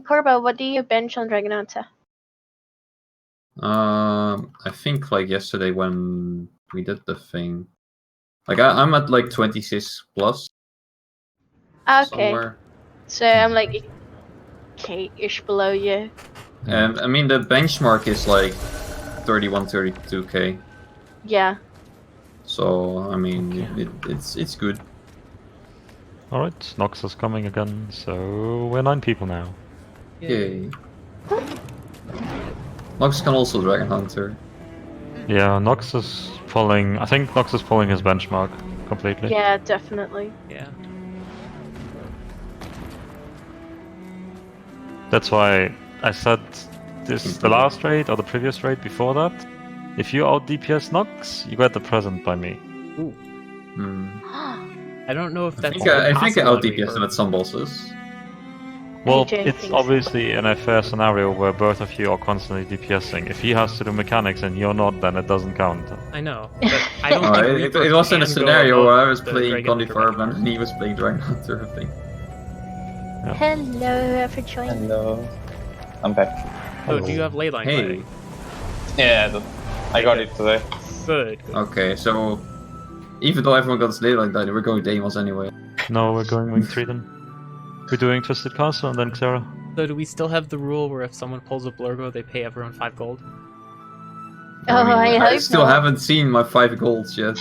Corbo, what do you bench on Dragonanta? I think like yesterday when we did the thing, like I'm at like 26 plus Okay, somewhere. so I'm like K-ish below you. I mean the benchmark is like 31, 32k. Yeah. So I mean Okay. it's good. Alright, Nox is coming again, so we're 9 people now. Yay. Nox can also Dragon Hunter. Yeah, Nox is pulling. I think Nox is pulling his benchmark completely. Yeah, definitely. Yeah. That's why I said this the last raid or the previous raid before that. If you out DPS Nox, you get the present by me. Ooh. Hmm. I don't know if I that's think I possible out on DPS Reaper. him at some bosses. Well, don't it's think so. obviously in a fair scenario where both of you are constantly DPSing. If he has to do mechanics and you're not, then it doesn't count. I know, but I don't think Reaper it was in a can go scenario where I above was the playing Dragon Condy Hunter Farben benchmark. and he was playing Dragon Hunter, I think. Hello, for joining. Hello. I'm back. Oh, do you have Leyline Hey. Gliding? Yeah, I got it today. Good. Okay, so even though everyone got Slay like that, we're going Deimos anyway. No, we're going Wing 3 then. We're doing Twisted Castle and then Xera. So do we still have the rule where if someone pulls a Blurgo, they pay everyone 5 gold? I hope still not. haven't seen my 5 golds yet.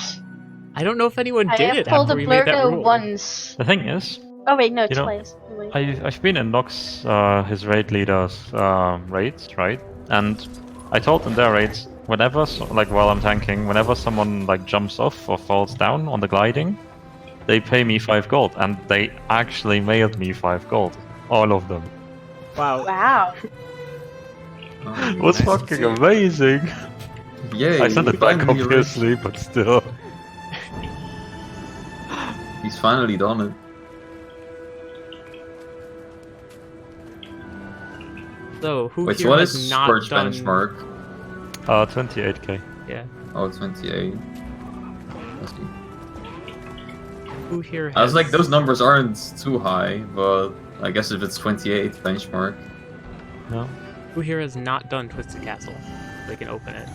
I don't know if anyone I did have it pulled after a we made that Blurgo rule. once. The thing is, Oh wait, no, You know, twice. Wait. I've been in Nox, his raid leader's raids, right? And I told in their raids, whenever, like while I'm tanking, whenever someone like jumps off or falls down on the gliding, they pay me 5 gold, and they actually mailed me 5 gold, all of them. Wow. Wow. It was fucking amazing. Yay! I sent it back finally rich. obviously, but still. He's finally done it. So, who Wait, here so what has is not Scorch done... benchmark? 28k. Yeah. Oh, 28. Let's see. Who here has... I was like, those numbers aren't too high, but I guess if it's 28 benchmark. Yeah. Who here has not done Twisted Castle? They can open it.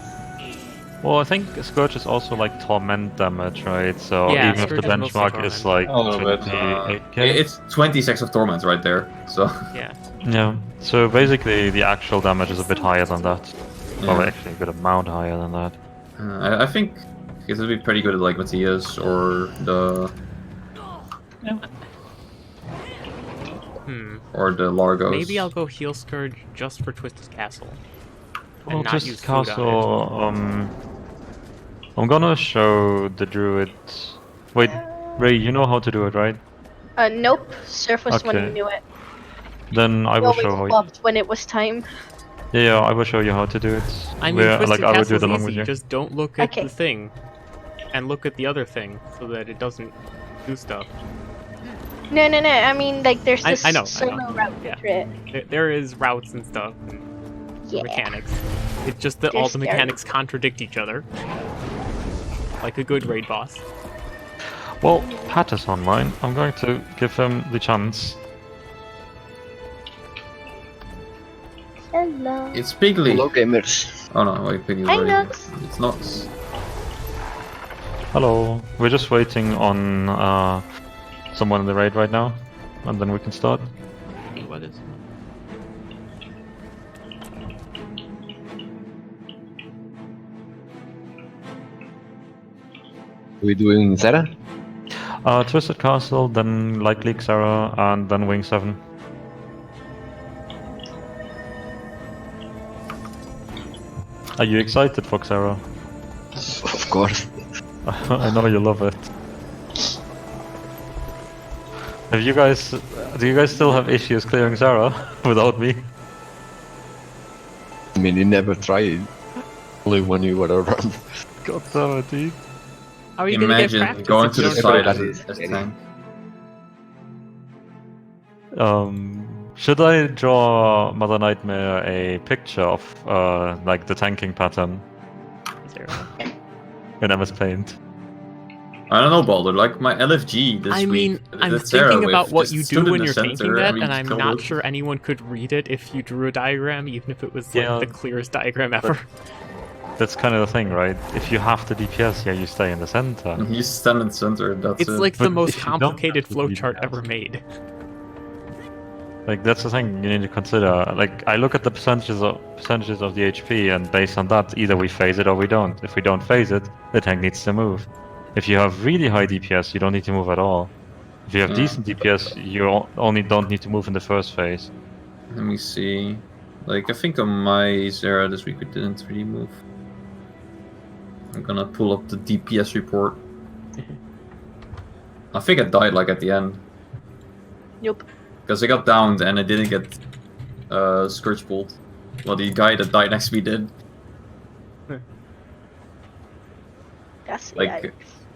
Well, I think Scourge is also like torment damage, right? So Yeah, even if the Scourge is mostly benchmark is torment. like A little bit. 28k. It's 20 Sex of Torment right there, so... Yeah. Yeah, so basically the actual damage is a bit higher than that. Well, Yeah. actually a good amount higher than that. I think it would be pretty good at like Matthias or the or the Largos. Maybe I'll go Heal Scourge just for Twisted Castle. And Well, not just use food on it. Castle, I'm gonna show the druid. Wait, Ray, you know how to do it, right? Nope. Surf was when Okay. he knew it. Then I He will always show how. flopped when it was time. Yeah, I will show you how to do it. I mean, Where, Twisted like, I will do Castle's it along easy. with you. Just don't look at Okay. the thing. And look at the other thing, so that it doesn't do stuff. No. I mean, like, there's this I know. solo route Yeah. for it. There is routes and stuff, and Yeah. mechanics. It's just that all There's the mechanics contradict each other. Like a good raid boss. Well, Pat is online. I'm going to give him the chance. Hello. It's Piggly. Hello, gamers. Oh no, wait, Piggly's Hi, already. Nox. It's Nox. Hello. We're just waiting on someone in the raid right now, and then we can start. What is? Are we doing Xera? Twisted Castle, then likely Xera, and then Wing 7. Are you excited for Xera? Of course. I know you love it. Have you guys? Do you guys still have issues clearing Xera without me? I mean, you never tried. Only when you were around. God damn it, dude. How are you gonna get Imagine practice going if to you the don't side know? as a tank. Should I draw Mother Nightmare a picture of like the tanking pattern Zero. in MS Paint? I don't know, Baldur. Like my LFG this I mean, week. I'm that Xera thinking with about what just you stood do in when the you're center, tanking that, we and I'm killed not it. sure anyone could read it if you drew a diagram, even if it was like Yeah. the clearest diagram ever. That's kind of the thing, right? If you have the DPS, yeah, you stay in the center. You stand in the center. That's It's it. like the But most if you don't complicated have the flowchart DPS ever made. Like that's the thing you need to consider. Like I look at the percentages of the HP, and based on that, either we phase it or we don't. If we don't phase it, the tank needs to move. If you have really high DPS, you don't need to move at all. If you have Yeah. decent DPS, you only don't need to move in the first phase. Let me see. Like I think on my Xera this week we didn't really move. I'm gonna pull up the DPS report. I think I died like at the end. Nope. Because I got downed and I didn't get Scourge pulled. Well, the guy that died next to me did. That's Like, yikes.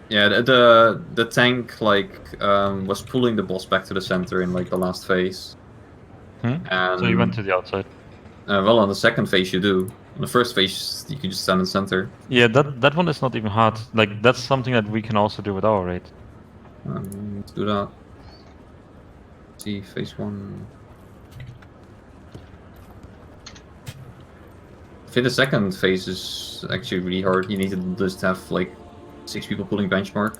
yeah, the tank was pulling the boss back to the center in like the last phase. And So you went to the outside. well, on the second phase you do. On the first phase you can just stand in the center. Yeah, that one is not even hard. Like that's something that we can also do with our raid. Let's do that. See phase 1. I think the second phase is actually really hard. You need to just have like 6 people pulling benchmark.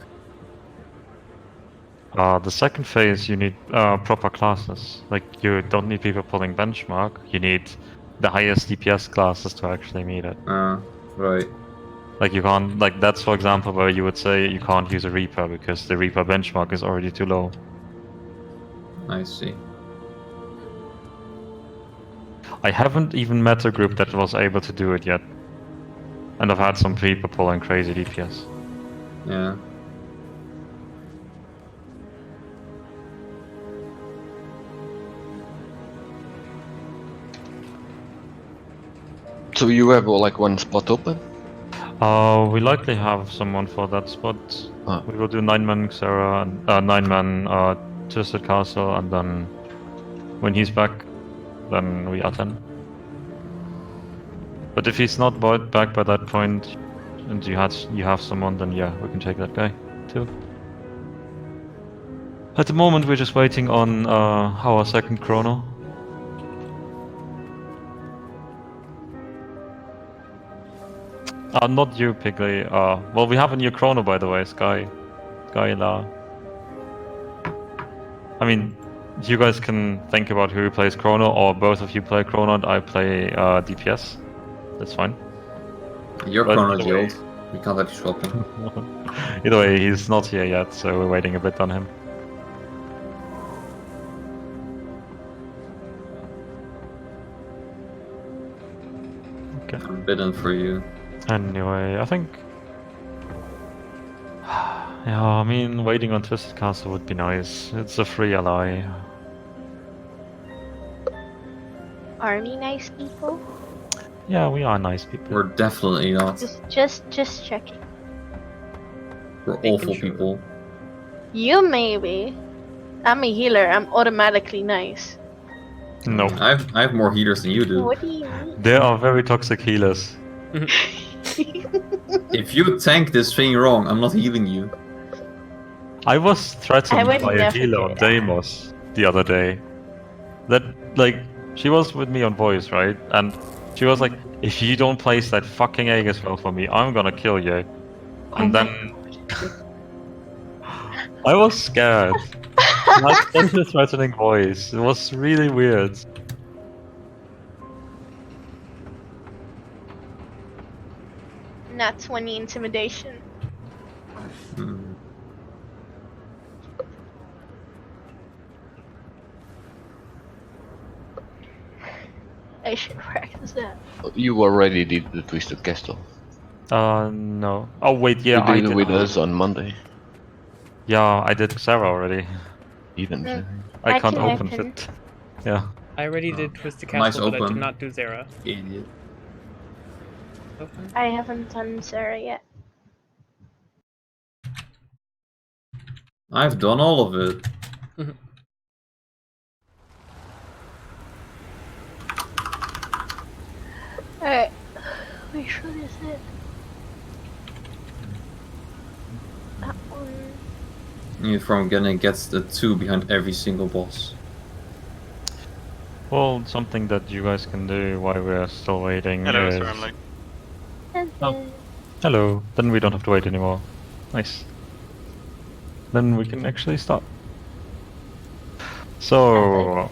The second phase, you need proper classes. Like you don't need people pulling benchmark. You need the highest DPS classes to actually meet it. Right. Like you can't, like that's for example where you would say you can't use a Reaper because the Reaper benchmark is already too low. I see. I haven't even met a group that was able to do it yet. And I've had some people pulling crazy DPS. Yeah. So you have like one spot open? We likely have someone for that spot. Ah. We will do 9-man Xera, and 9-man Twisted Castle, and then when he's back, then we are 10. But if he's not back by that point, and you have someone, then yeah, we can take that guy too. At the moment, we're just waiting on our second chrono. Not you, Pigley. Well, we have a new chrono, by the way, Skylar. I mean, you guys can think about who plays chrono, or both of you play chrono and I play DPS. That's fine. Your But chrono either way- jailed. We can't let you swap him. Either way, he's not here yet, so we're waiting a bit on him. Okay. I'm bidden for you. Anyway, I think... Yeah, I mean, waiting on Twisted Castle would be nice. It's a free ally. Are we nice people? Yeah, we are nice people. We're definitely not. Just checking. We're Making awful sure. people. You maybe. I'm a healer. I'm automatically nice. No. I have more healers than you do. What do you mean? There are very toxic healers. If you tank this thing wrong, I'm not healing you. I was threatened I would by a never healer do on that. Deimos the other day. That, like, she was with me on voice, right? And she was like, if you don't place that fucking Aegis spell for me, I'm gonna kill you. And my then... I was scared. I had such a threatening voice. It was really weird. Not 20 intimidation. Hmm. I should practice that. You already did the Twisted Castle. No. Oh wait, yeah, I you did did. it with us on Monday. Yeah, I did Xera already. Even. Mm. I I can't can open open. it. Yeah. I already did Twisted Nice Castle, but I did open. not do Xera. Idiot. Open? I haven't done Sarah yet. I've done all of it. Alright. Which one is it? That one. You from gonna get the 2 behind every single boss. Well, something that you guys can do while we're still waiting Hello, is... sir. I'm like, Oh. Hello. Then we don't have to wait anymore. Nice. Then we can actually start. So,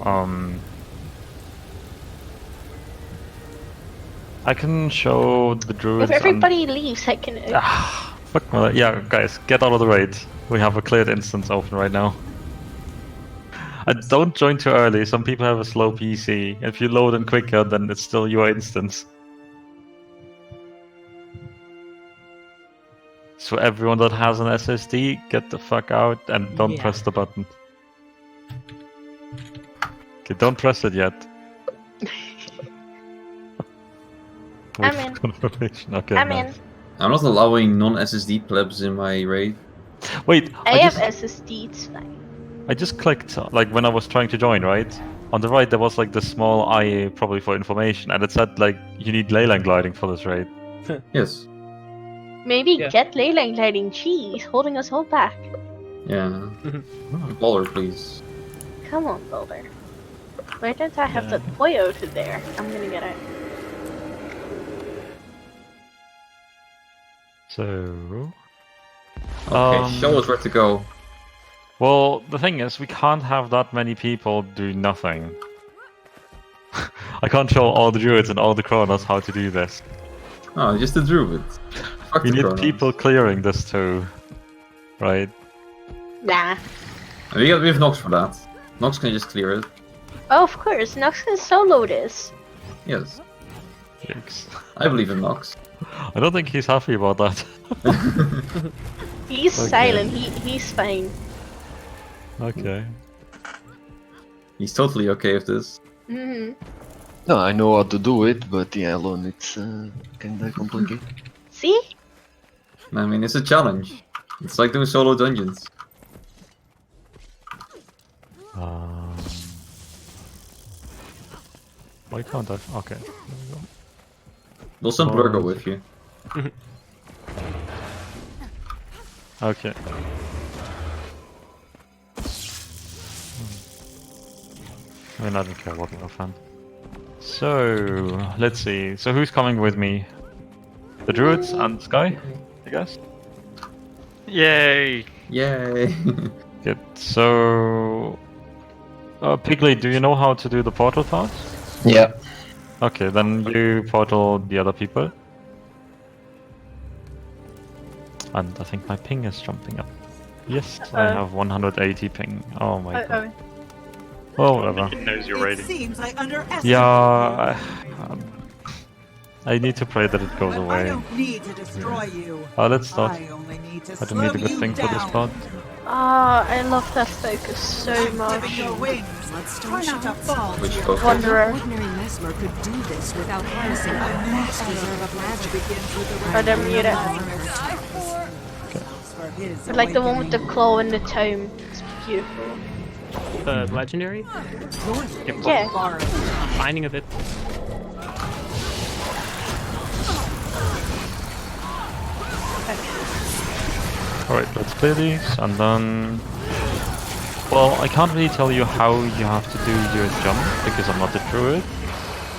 I can show the druids. If everybody leaves, I can. Fuck my life. Yeah, guys, get out of the raid. We have a cleared instance open right now. Don't join too early. Some people have a slow PC. If you load in quicker, then it's still your instance. So everyone that has an SSD, get the fuck out and don't press the button. Okay, don't press it yet. I'm Wait in. for confirmation. Okay, I'm nice. in. I'm not allowing non-SSD plebs in my raid. Wait, I have SSD, it's fine. I just clicked, like, when I was trying to join, right? On the right, there was, like, the small eye, probably for information, and it said, like, you need leyline gliding for this raid. Yes. Maybe Yeah. get leyline gliding. Jeez, holding us all back. Yeah. Baller, please. Come on, Boulder. Why don't I have the Poyo to there? I'm gonna get it. So... Okay, show us where to go. Well, the thing is, we can't have that many people do nothing. I can't show all the druids and all the chronos how to do this. Oh, just the druid. Fuck We the need Chronos. people clearing this too. Right? Nah. And we have Nox for that. Nox can just clear it. Oh, of course, Nox can solo this. Yes. Yikes. I believe in Nox. I don't think he's happy about that. He's Okay. silent, he's fine. Okay. He's totally okay with this. Mm-hmm. No, I know how to do it, but yeah, alone it's kinda complicated. See? I mean, it's a challenge. It's like doing solo dungeons. Why can't I? Okay. There we go. Will some blur go with you? Okay. I mean, I don't care what we're fan. So, let's see. So who's coming with me? The druids and Sky, I guess? yay! Yay! Good. So... Pigley, do you know how to do the portal part? Yeah. Okay, then you portal the other people. And I think my ping is jumping up. Yes, I have 180 ping. Oh my god. Well, whatever. It knows you're It ready. seems I underestimated Yeah, I need to pray that it goes but I away. don't need to destroy you. Let's start. I only need to I don't need a slow good you thing for this down. part. Ah, I love that focus so much. Dipping your wings. Try not to fall. Which to your focus? Wanderer. Ordinary mesmer could do this without harnessing a vast reserve of magic. begins with the I don't mute it. for his I like the one with the awakening. claw in the tome. It's beautiful. The legendary? Yeah. Finding of it. Alright, let's clear these, and then... Well, I can't really tell you how you have to do your jump, because I'm not a druid.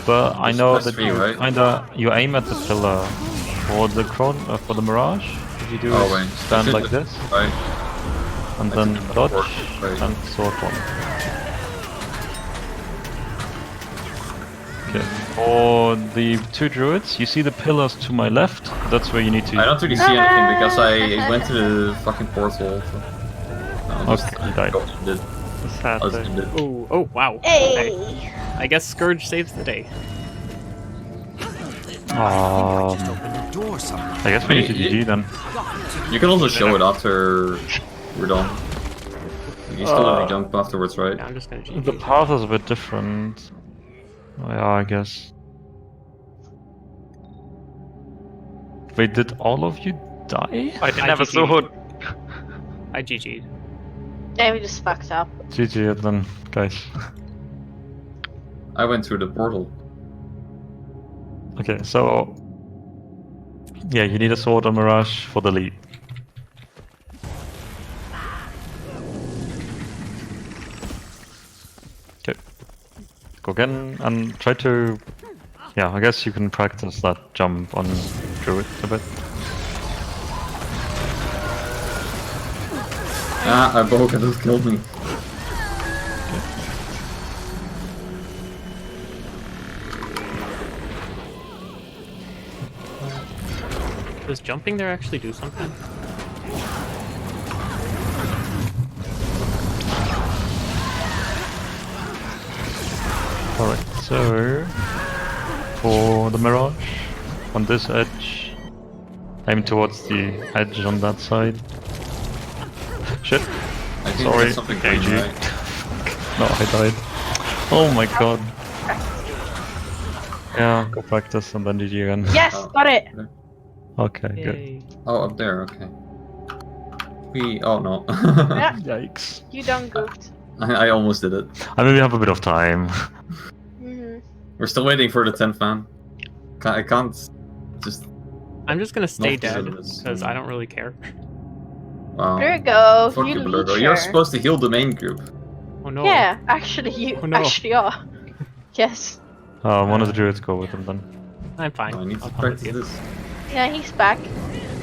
But I know press that V, you right? kinda... You aim at the pillar for the for the mirage. If you do Oh, is wait. stand Should like the- this, Right. and I then think the dodge, work, right. and sword one. Okay, for the two druids, you see the pillars to my left? That's where you need to... I don't really see anything because I went to the fucking portal. So. No, just Okay, you died. go in it. Sad I was in it. Oh, wow. Hey! Okay. I guess Scourge saves the day. I guess we need to GG then. You can also show it after we're done. You still have to jump afterwards, right? Yeah, I'm just gonna The GG. path is a bit different. Yeah, I guess. Wait, did all of you die? I didn't I have a GG'd. sword. I GG'd. Yeah, we just fucked up. GG then, guys. I went through the portal. Okay, so... Yeah, you need a sword or mirage for the lead. go again and try to... Yeah, I guess you can practice that jump on Druid a bit. Ah, Iboga just killed me. Does jumping there actually do something? Alright, so... For the Mirage, on this edge, aim towards the edge on that side. Shit. I think Sorry, there's something KG. going right. No, I died. Oh my god. Yeah, go practice and then GG again. Yes, Oh. got it. Okay, good. Yay. Oh, up there, okay. Oh no. Yeah, Yikes. you done goofed. I almost did it. I mean, we have a bit of time. Mhm. We're still waiting for the 10th fan. I can't just... I'm just gonna stay Not dead this. because I don't really care. Wow. Blurgo, Fuck you you, Blurgo. leecher. You're supposed to heal the main group. Oh no. Yeah, actually, you Oh, no. actually are. Yes. One of the druids go with him then. I'm fine. Oh, I need to I'll come with practice you. this. Yeah, he's back.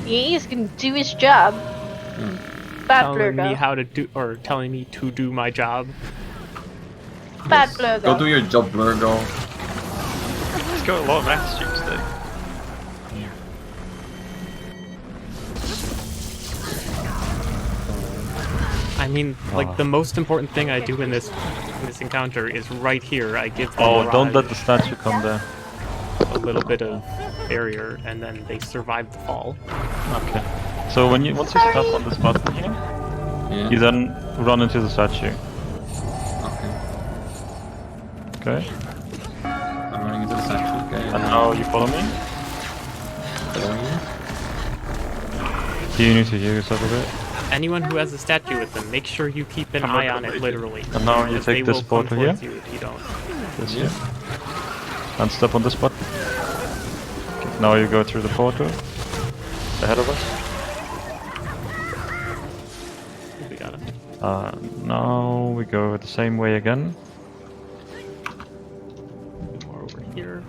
He's gonna do his job. Bad Telling me Blurgo. how to do, or telling me to do my job. Bad Yes. Blurgo. Go do your job, Blurgo. He's got a lot of attitudes today. I mean, like the most important thing I do in this encounter is right here. I give them Oh, don't let Mirage the statue come there. a little bit of barrier, and then they survive the fall. Okay. So when you once you stop on this button here, Yeah. you then run into the statue. Okay. Okay. I'm running into the statue. Okay. And now you follow me. Following you. You need to heal yourself a bit. Anyone who has a statue with them, make sure you keep an eye on it, literally. And now you because take they this will come portal here. towards you if you don't. This here. And step on this button. Okay, now you go through the portal. Ahead of us. We got it. Now we go the same way again. More over here.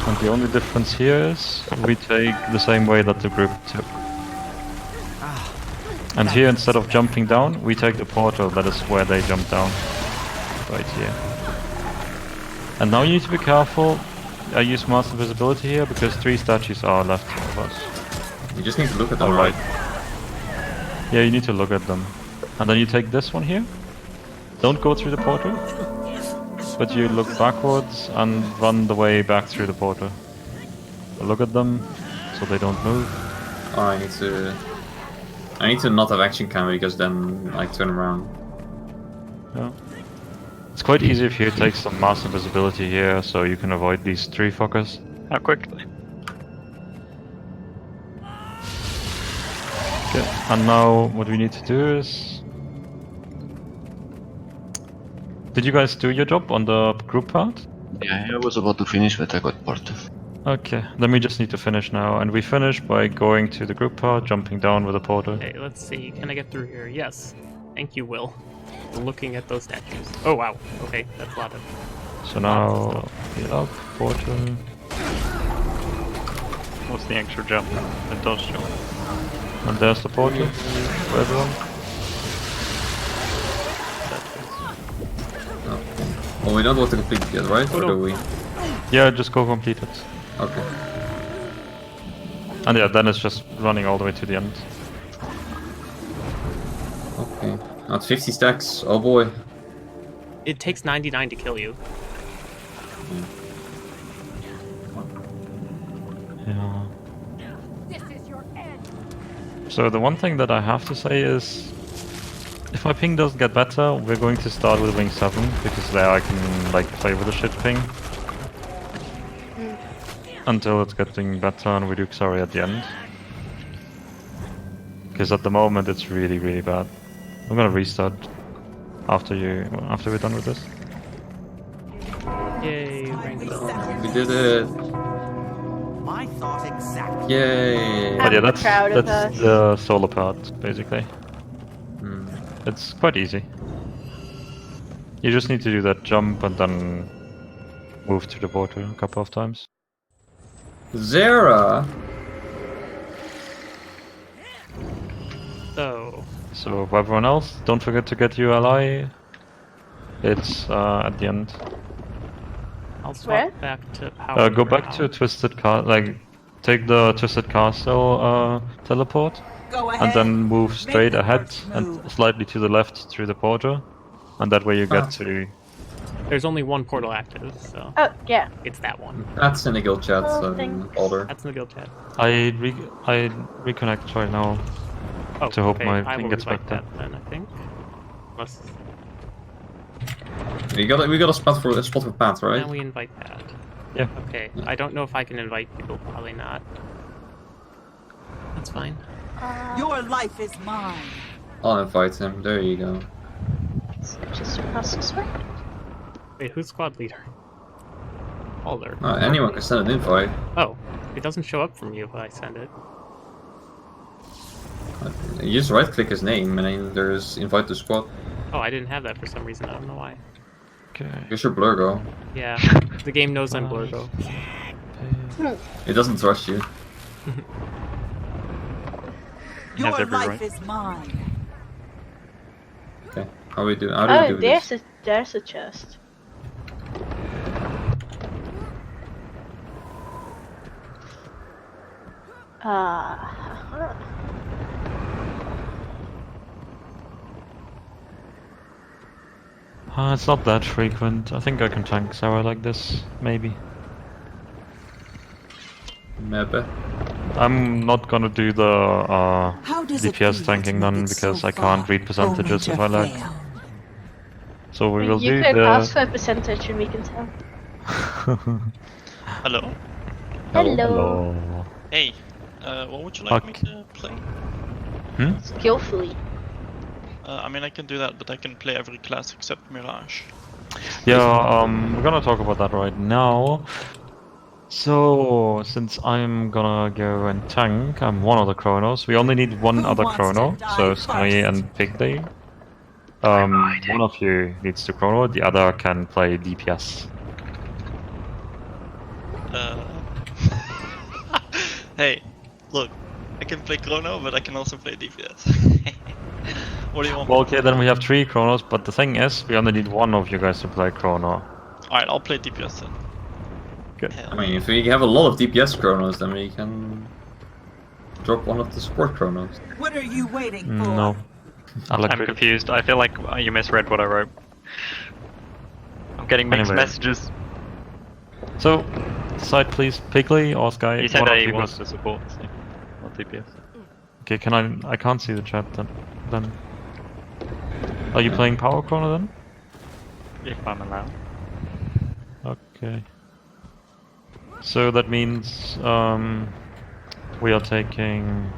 And the only difference here is we take the same way that the group took. And here, instead of jumping down, we take the portal that is where they jump down. Right here. And now you need to be careful. I use master visibility here because 3 statues are left of us. You just need to look at them, Alright. right? Yeah, you need to look at them. And then you take this one here. Don't go through the portal. But you look backwards and run the way back through the portal. Look at them so they don't move. Oh, I need to not have action cam because then I turn around. Yeah. It's quite easy if you take some master visibility here so you can avoid these 3 fuckers. How quickly? Okay, and now what we need to do is... Did you guys do your job on the group part? Yeah, I was about to finish, but I got ported. Okay, then we just need to finish now, and we finish by going to the group part, jumping down with a portal. Okay, let's see. Can I get through here? Yes. Thank you, Will. Looking at those statues. Oh wow. Okay, that's a lot of. So now, heal up, portal. What's the extra jump? It does jump. And there's the portal for everyone. Well, we don't want to complete it yet, right? Oh, Or no. do we? Yeah, just go complete it. Okay. And yeah, then it's just running all the way to the end. Okay. Not 50 stacks. Oh boy. It takes 99 to kill you. Yeah. So the one thing that I have to say is, if my ping doesn't get better, we're going to start with wing 7, because there I can like play with the shit ping. Until it's getting better and we do Xera at the end. Because at the moment it's really, really bad. I'm gonna restart after we're done with this. Yay, rank up. We did it. My thought exactly. Yay. But yeah, I'm proud of that's us. the solo part, basically. Hmm. It's quite easy. You just need to do that jump and then move to the border a couple of times. Xera! So, For everyone else, don't forget to get your ally. It's at the end. I'll Where? swap back to power. Go for back now. to Twisted Castle, like take the Twisted Castle teleport, Go ahead. and then move straight the ahead first and move. slightly to the left through the border, and that way you Ah. get to. There's only one portal active, so Oh, yeah. it's that one. That's in the guild chat, Oh, thanks. Alder. That's in the guild chat. I reconnect right now. Oh, To hope okay. my I thing will gets invite back that then. I think. Unless We got a spot for Pat, right? now we invite Pat. Yeah. Okay. I don't know if I can invite people. Probably not. That's fine. Your life is mine. I'll invite him. There you go. So just across this way. Wait, who's squad leader? Alder. Anyone can send an invite. Oh, it doesn't show up from you if I send it. You just right click his name and then there's invite to squad. Oh, I didn't have that for some reason. I don't know why. Okay. Guess you're Blurgo. Yeah, the game knows I'm Blurgo. It doesn't trust you. Your every life right. is mine. Okay. How do we do this? There's a chest. It's not that frequent. I think I can tank Xera like this, maybe. Maybe. I'm not gonna do the How does it DPS feel tanking to make then it because so I can't far, read percentages only if I to lag. fail? So we will You do could ask the. for a percentage and we can tell. Hello. Hello. Hey, what would you like me Okay. to play? Skillfully. I mean, I can do that, but I can play every class except Mirage. Yeah, we're gonna talk about that right now. So, since I'm gonna go and tank, I'm one of the Chronos. We only need one Who other wants Chrono, to die so Sky first? and Pigday. One of you needs to Chrono, the other can play DPS. Hey, look, I can play Chrono, but I can also play DPS. What do you want? Well, okay, then we have 3 Chronos, but the thing is, we only need one of you guys to play Chrono. Alright, I'll play DPS then. Good. Hell. I mean, if we have a lot of DPS chronos, then we can drop one of the support chronos. What are you waiting for? No. I'm confused. I feel like you misread what I wrote. I'm getting mixed Anyway. messages. So, decide please, Pigley or Sky? You said one of that he you wants guys- to support, so not DPS. Okay, I can't see the chat then. Are you playing Power Chrono then? If I'm allowed. Okay. So that means we are taking.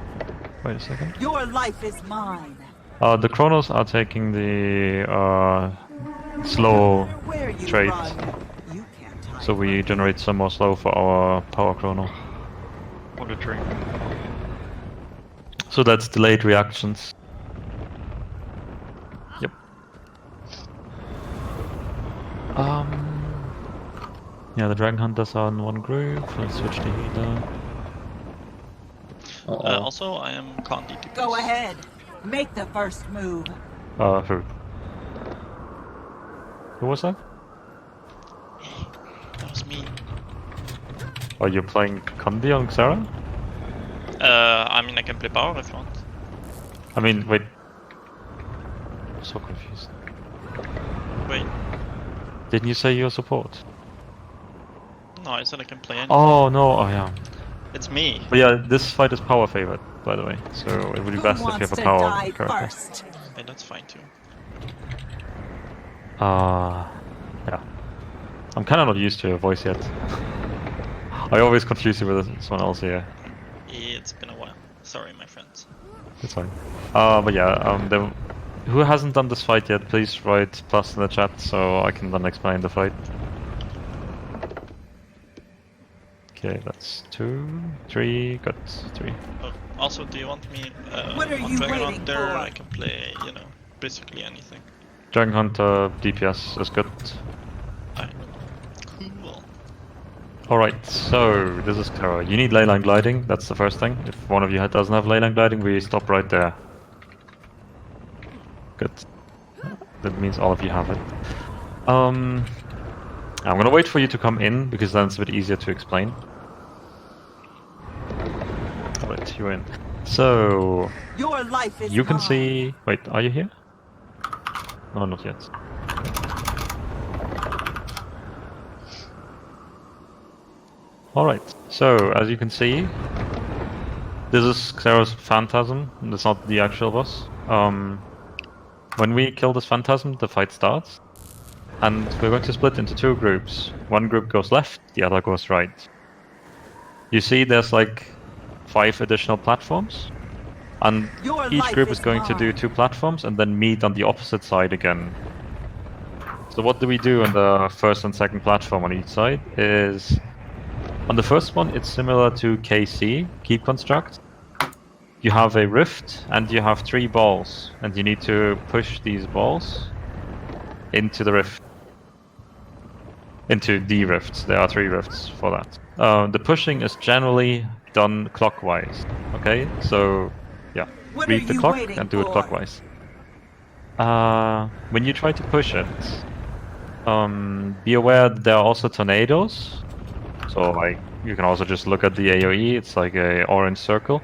Wait a second. Your life is mine. The Chronos are taking the slow Where you trait, run, you can't hide. so we generate some more slow for our Power Chrono. What a dream. So that's delayed reactions. Yep. Yeah, the Dragon Hunters are in one group. Let's switch to healer. Also, I am can't DPS. Go ahead. Make the first move. Who? Who was that? That was me. Are you playing Condi on Xera? I mean, I can play power if you want. I mean, wait. I'm so confused. Wait. Didn't you say you're support? No, I said I can play any. Oh no, oh yeah. It's me. But yeah, this fight is power favored, by the way. So it would be Who best if you wants have a to power die character. first? Hey, that's fine too. Yeah. I'm kind of not used to your voice yet. I always confuse you with someone else here. It's been a while. Sorry, my friends. It's fine. But yeah, who hasn't done this fight yet, please write plus in the chat so I can then explain the fight. Okay, that's 2, 3, got 3. Oh, also, do you want me What are on you Dragon waiting Hunter? for? I can play, basically anything. Dragon Hunter DPS is good. Cool. Alright, so this is Xera. You need leyline gliding, that's the first thing. If one of you doesn't have leyline gliding, we stop right there. Good. That means all of you have it. I'm gonna wait for you to come in, because then it's a bit easier to explain. Alright, you're in. So, Your life is you can mine. see... Wait, are you here? No, not yet. Alright, so as you can see, this is Xera's Phantasm, and it's not the actual boss. When we kill this Phantasm, the fight starts, and we're going to split into two groups. One group goes left, the other goes right. You see there's like 5 additional platforms, and Your each life group is going to mine. do 2 platforms and then meet on the opposite side again. So what do we do on the first and second platform on each side is... On the first one, it's similar to KC, Keep Construct. You have a rift, and you have 3 balls, and you need to push these balls into the rift. Into the rifts. There are 3 rifts for that. The pushing is generally done clockwise. Okay, so yeah, What read are the you clock waiting and do it for? clockwise. When you try to push it, be aware that there are also tornadoes. So like you can also just look at the AoE. It's like a orange circle.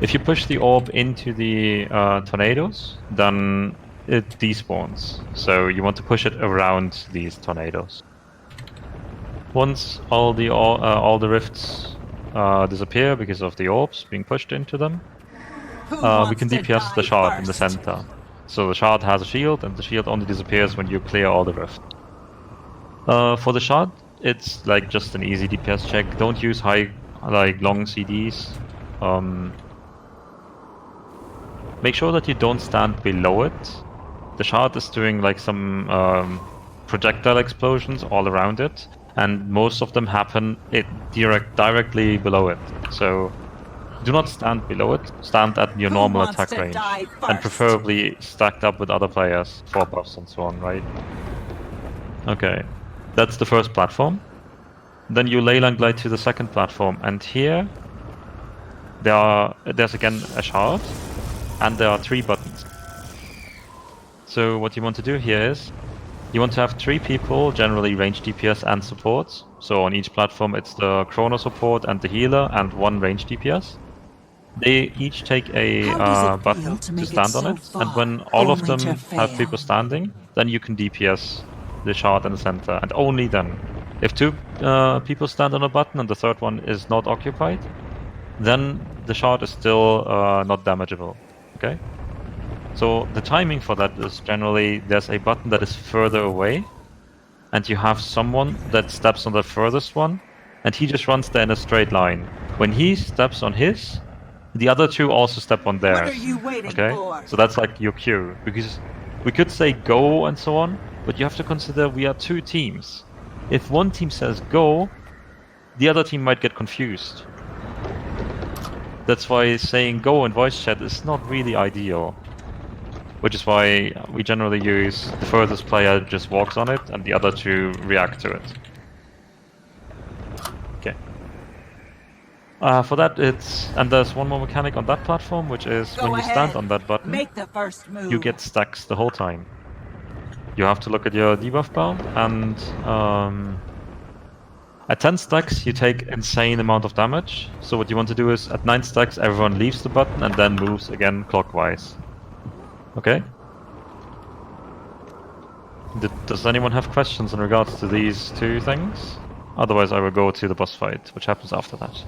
If you push the orb into the tornadoes, then it despawns. So you want to push it around these tornadoes. Once all the rifts disappear because of the orbs being pushed into them, Who we wants can to DPS the die shard in the first? center. So the shard has a shield, and the shield only disappears when you clear all the rifts. For the shard, it's like just an easy DPS check. Don't use long CDs. Make sure that you don't stand below it. The shard is doing like some projectile explosions all around it, and most of them happen directly below it. So do not stand below it. Stand at your Who normal wants attack to range, die and first? preferably stacked up with other players for buffs and so on, right? Okay, that's the first platform. Then you leyline glide to the second platform, and here there's again a shard, and there are 3 buttons. So what you want to do here is, you want to have 3 people, generally range DPS and supports. So on each platform it's the chrono support and the healer and 1 range DPS. They each take a How does it feel button to to make it stand on so it, far, and when all of only them to have fail? people standing, then you can DPS the shard in the center, and only then. If 2 people stand on a button and the third one is not occupied, then the shard is still not damageable. Okay? So the timing for that is generally there's a button that is further away, and you have someone that steps on the furthest one, and he just runs there in a straight line. When he steps on his, the other 2 also step on theirs. What are you waiting okay? for? So that's like your cue, because we could say go and so on, but you have to consider we are 2 teams. If one team says go, the other team might get confused. That's why saying go in voice chat is not really ideal. Which is why we generally use the furthest player just walks on it and the other 2 react to it. Okay. For that and there's one more mechanic on that platform, which is Go when you ahead. stand on that button, Make the first move. you get stacks the whole time. You have to look at your debuff bar, and at 10 stacks you take insane amount of damage. So what you want to do is at 9 stacks everyone leaves the button and then moves again clockwise. Okay? Does anyone have questions in regards to these 2 things? Otherwise I will go to the boss fight, which happens after that.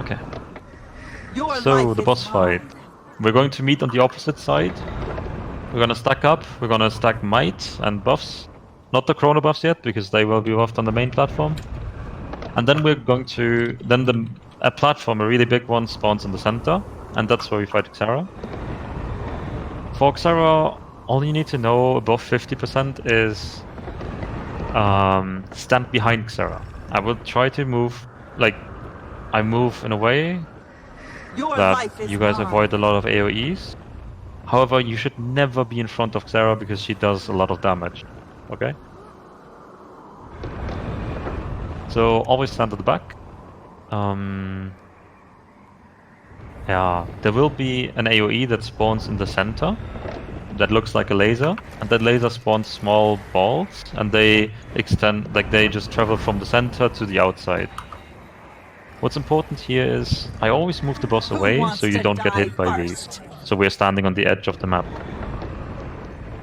Okay. Your So, life the is boss mine. fight. We're going to meet on the opposite side. We're gonna stack up, we're gonna stack might and buffs. Not the chrono buffs yet, because they will be buffed on the main platform. And then we're going to... a platform, a really big one, spawns in the center, and that's where we fight Xera. For Xera, all you need to know above 50% is stand behind Xera. I will try to move, I move in a way Your that life is you guys mine. avoid a lot of AoEs. However, you should never be in front of Xera because she does a lot of damage. Okay? So always stand at the back. Yeah, there will be an AoE that spawns in the center that looks like a laser, and that laser spawns small balls, and they extend, like they just travel from the center to the outside. What's important here is I always move the boss away so you don't get hit by these. So we're standing on the edge of the map.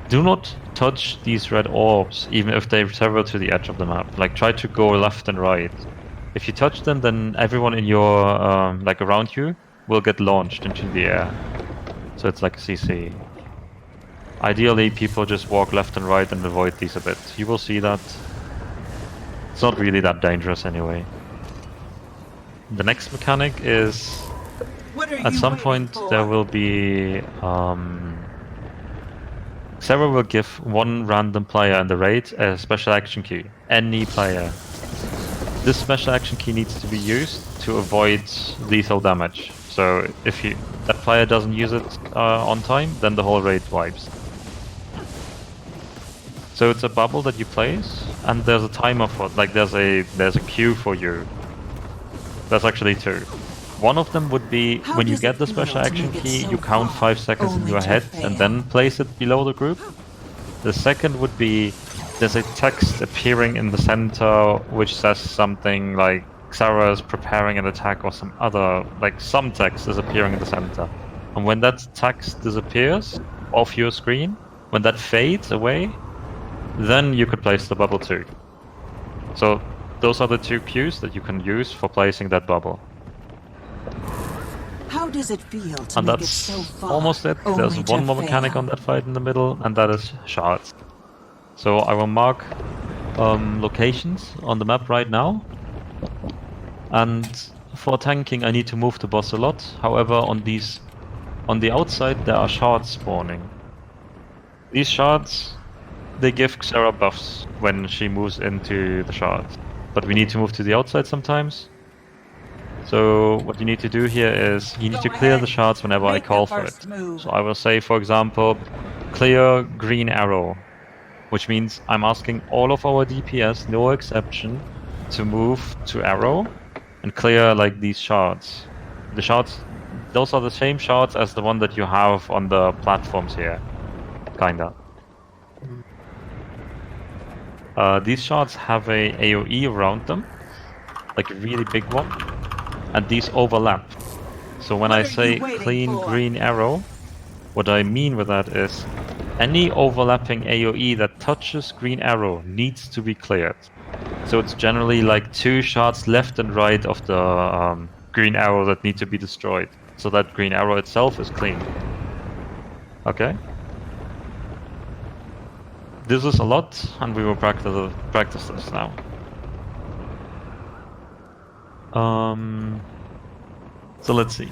Do not touch these red orbs, even if they travel to the edge of the map. Like, try to go left and right. If you touch them, then everyone in your, like around you, will get launched into the air. So it's like a CC. Ideally, people just walk left and right and avoid these a bit. You will see that. It's not really that dangerous anyway. The next mechanic is, at some point there will be, Xera will give one random player in the raid a special action key. Any player. This special action key needs to be used to avoid lethal damage. So if that player doesn't use it on time, then the whole raid wipes. So it's a bubble that you place, and there's a timer for, like there's a queue for you. There's actually two. One of them would be when you get the special action key, you count 5 seconds in your head and then place it below the group. The second would be there's a text appearing in the center which says something like Xera is preparing an attack or some other, like some text is appearing in the center. And when that text disappears off your screen, when that fades away, then you could place the bubble too. So those are the two cues that you can use for placing that bubble. How does it feel to And make it that's so far? almost it. There's one more mechanic on that fight in the middle, and that is shards. So I will mark locations on the map right now. And for tanking I need to move the boss a lot. However, on the outside there are shards spawning. These shards, they give Xera buffs when she moves into the shards. But we need to move to the outside sometimes. So what you need to do here is you need to clear the shards whenever I call for it. So I will say, for example, clear green arrow, which means I'm asking all of our DPS, no exception, to move to arrow and clear like these shards. The shards, those are the same shards as the one that you have on the platforms here, kinda. These shards have a AoE around them, like a really big one. And these overlap. So when I say clean green arrow, what I mean with that is any overlapping AoE that touches green arrow needs to be cleared. So it's generally like 2 shards left and right of the green arrow that need to be destroyed. So that green arrow itself is clean. Okay? This is a lot, and we will practice this now. So let's see.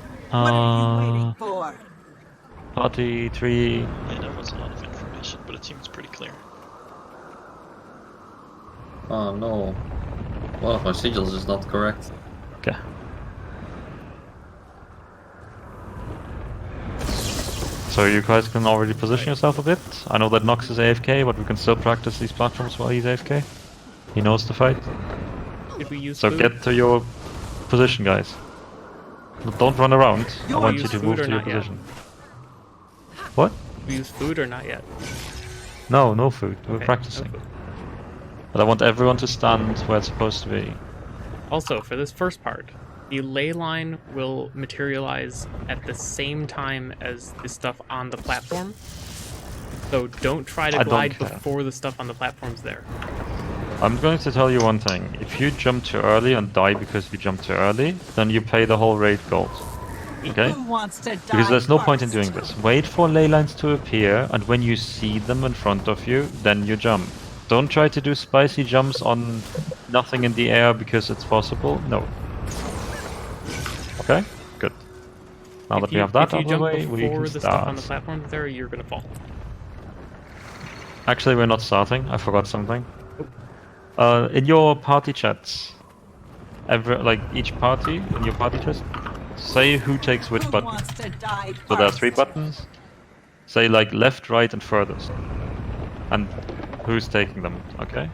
Party 3. Yeah, that was a lot of information, but it seems pretty clear. Oh no. One of my sigils is not correct. Okay. So you guys can already position yourself a bit. I know that Nox is AFK, but we can still practice these platforms while he's AFK. He knows the fight. Did we use So food? get to your position, guys. Don't run around. I want you use to food move or to your not yet? position. What? Did we use food or not yet? No, no food. We're Okay, practicing. no food. But I want everyone to stand where it's supposed to be. Also, for this first part, the ley line will materialize at the same time as the stuff on the platform. So don't try to I don't glide care. before the stuff on the platform's there. I'm going to tell you one thing. If you jump too early and die because you jumped too early, then you pay the whole raid gold. Okay? Who wants to die Because there's no point in first? doing this. Wait for ley lines to appear, and when you see them in front of you, then you jump. Don't try to do spicy jumps on nothing in the air because it's possible. No. Okay? Good. Now that we have that out of the way, we before can the stuff on the start. platform there, you're gonna fall. Actually, we're not starting. I forgot something. In your party chats, each party in your party chat, say who takes which Who button. wants to die So there are first? 3 buttons. Say like left, right, and furthest. And who's taking them, okay?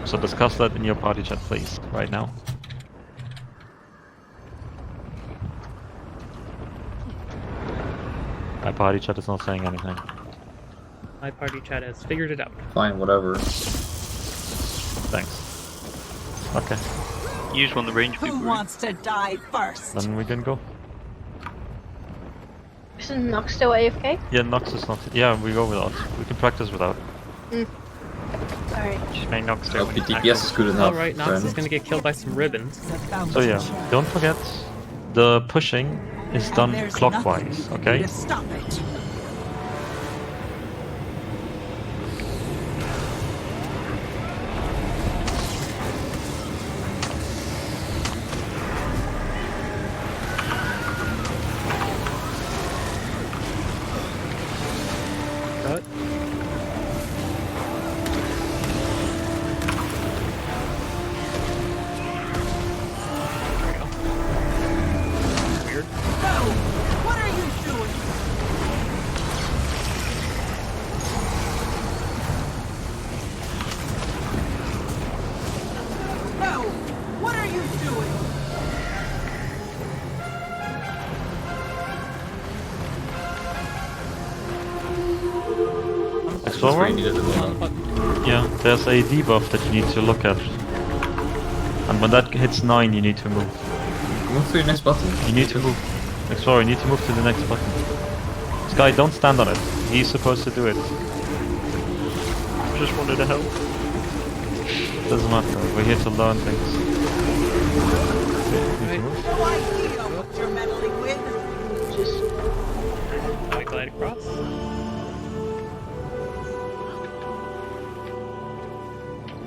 So discuss that in your party chat, please, right now. My party chat is not saying anything. My party chat has figured it out. Fine, whatever. Thanks. Okay, Use one of the range people. Who wants to die first? then we can go. Isn't Nox still AFK? Yeah, Nox is not. Yeah, we go without. We can practice without. Alright. Just make Nox I do hope it. your DPS is good enough. Alright, Nox is gonna get killed by some ribbons. So yeah, don't forget, the pushing is done There's clockwise, nothing okay? to stop it. Cut. There we go. Weird. No! What are you doing? No! What are you doing? That's where Explorer? you needed it. Yeah, there's a debuff that you need to look at. And when that hits 9, you need to move. Move to your next button. You need to move. Explorer, you need to move to the next button. Sky, don't stand on it. He's supposed to do it. Just wanted to help. Doesn't matter, we're here to learn things. Okay, you need to move. No idea what you're meddling with. Just Now we glide across.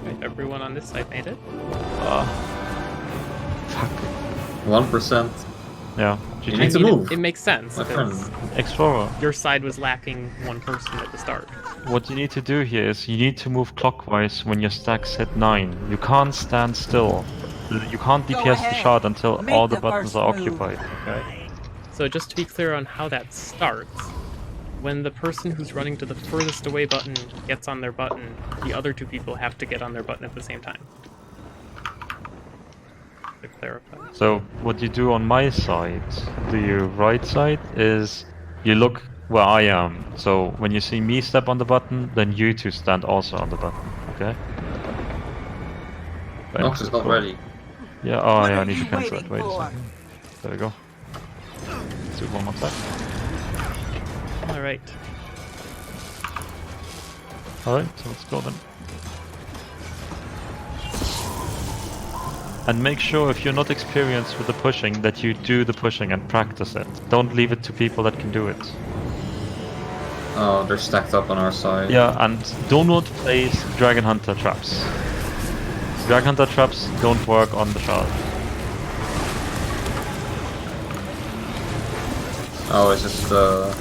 Right, everyone on this side made it. Fuck. 1%. Yeah, You GG. need to move. It makes sense. My friend. because Explorer, Your side was lacking one person at the start. what you need to do here is you need to move clockwise when your stacks hit 9. You can't stand still. You can't Go DPS the ahead. shot until Make all the the buttons first are move. occupied. Okay? So just to be clear on how that starts, when the person who's running to the furthest away button gets on their button, the other two people have to get on their button at the same time. To clarify. So what you do on my side, the right side, is you look where I am. So when you see me step on the button, then you two stand also on the button. Okay? Right, Nox is not cool. ready. Yeah, oh What yeah, I are need to you cancel that. Wait waiting a for? second. There we go. Let's do one more time. Alright. Alright, so let's go then. And make sure if you're not experienced with the pushing that you do the pushing and practice it. Don't leave it to people that can do it. Oh, they're stacked up on our side. Yeah, and do not place Dragon Hunter traps. Dragon Hunter traps don't work on the shard. Oh, it's just the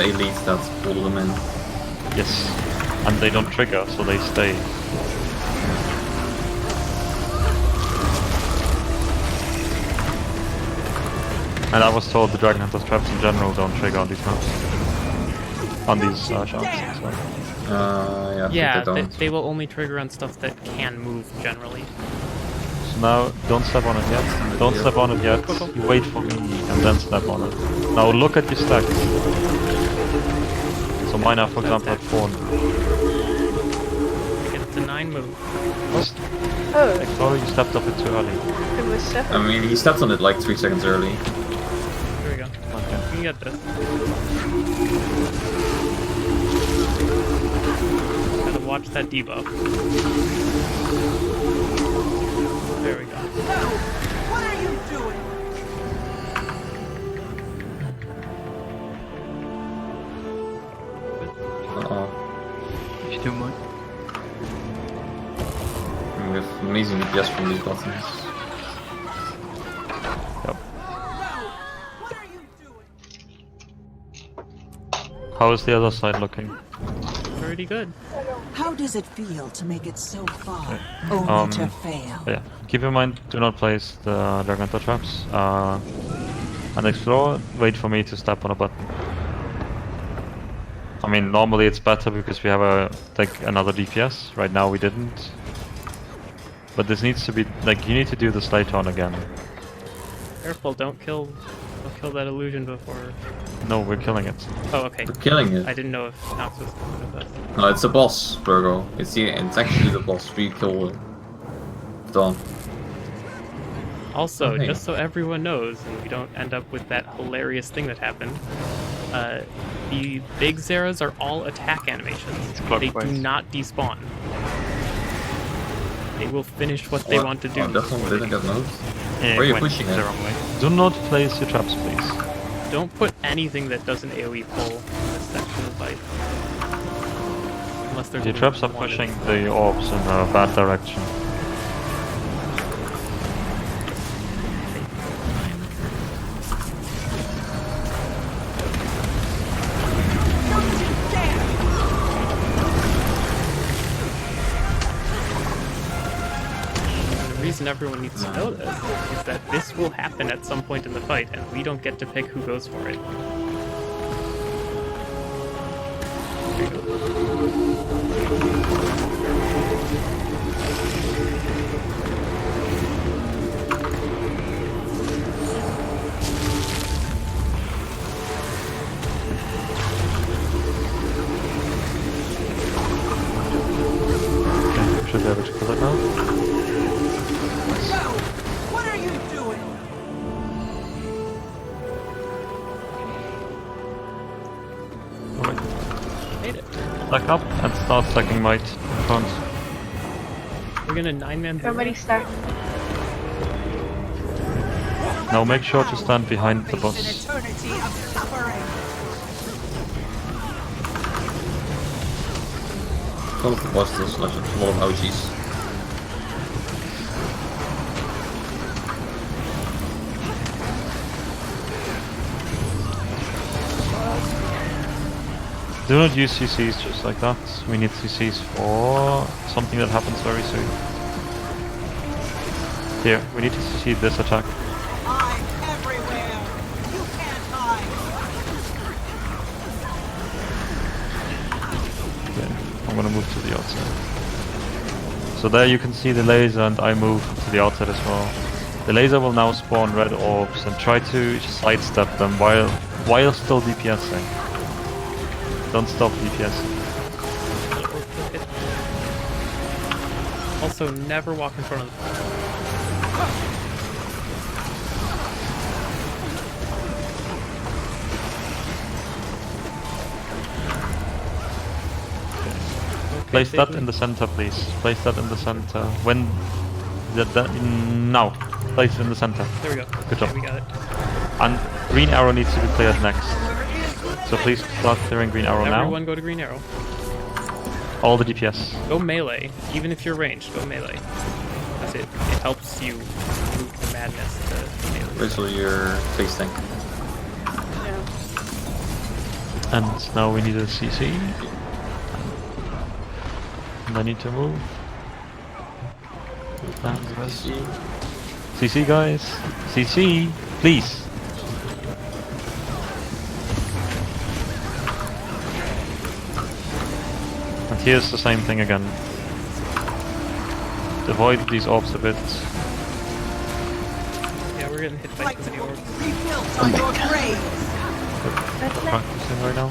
elite that pull them in. Yes. And they don't trigger, so they stay. And I was told the Dragon Hunter's traps in general don't trigger on these maps. On these shards. So. Yeah, I Yeah, think they don't. they will only trigger on stuff that can move generally. So now, don't step on it yet. Don't step on it yet. Cool. You wait for me and then step on it. Now look at your stack. So mine are, for example, at 4. It's a 9 move. oh, Explorer, you stepped up it too early. it was 7. I mean, he stepped on it like 3 seconds early. Here we go. Okay. You can get this. Gotta watch that debuff. There we go. No! What are you doing? Uh-oh. You still might. We have amazing DPS from these buttons. Yep. What are you doing? How is the other side looking? Pretty good. How does it feel to make it so far, only to fail? Yeah. Keep in mind, do not place the Dragon Hunter traps. and explore, wait for me to step on a button. I mean, normally it's better because we have another DPS. Right now we didn't. But this needs to be, like, you need to do this later on again. Careful, don't kill that illusion before. No, we're killing it. Oh, okay. We're killing it. I didn't know if Nox was with us. No, it's the boss, Virgo. It's actually the boss. We kill Dawn. Also, Okay. just so everyone knows, and we don't end up with that hilarious thing that happened, the big Xeras are all attack animations. They do not despawn. They will finish what they want to do. Oh, that one before they didn't get despawn. moved. Yeah, Where are you went pushing the it? wrong way. Do not place your traps, please. Don't put anything that doesn't AoE pull in this section of the fight. Unless there's Your traps are one pushing that's- the orbs in a bad direction. The reason everyone needs to know this is that this will happen at some point in the fight, and we don't get to pick who goes for it. There you go. Okay, should be able to kill it now. No! What are you doing? Alright. Made it. Stack up and start stacking might in front. We're gonna 9-man. Everybody start. Now make sure to stand behind the Face boss. an eternity of suffering. Some of the boss does like a lot of ouchies. Do not use CCs just like that. We need CCs for something that happens very soon. Here, we need to CC this attack. I'm everywhere. You can't hide. Okay, I'm gonna move to the outside. So there you can see the laser and I move to the outside as well. The laser will now spawn red orbs and try to sidestep them while still DPSing. Don't stop DPSing. Also, never walk in front of the Place that in the center, please. Place that in the center. When now, place it in the center. There we go. Good job. Okay, we got it. And green arrow needs to be cleared next. So please start clearing green arrow Everyone now. go to green arrow. All the DPS. Go melee. Even if you're ranged, go melee. That's it. It helps you move the madness to melee. Basically, your face tank. And now we need a CC. And I need to move. And CC guys. CC, please. And here's the same thing again. Avoid these orbs a bit. Yeah, we're getting hit by Like too many orbs. rebuilt on your graves. Practicing right now.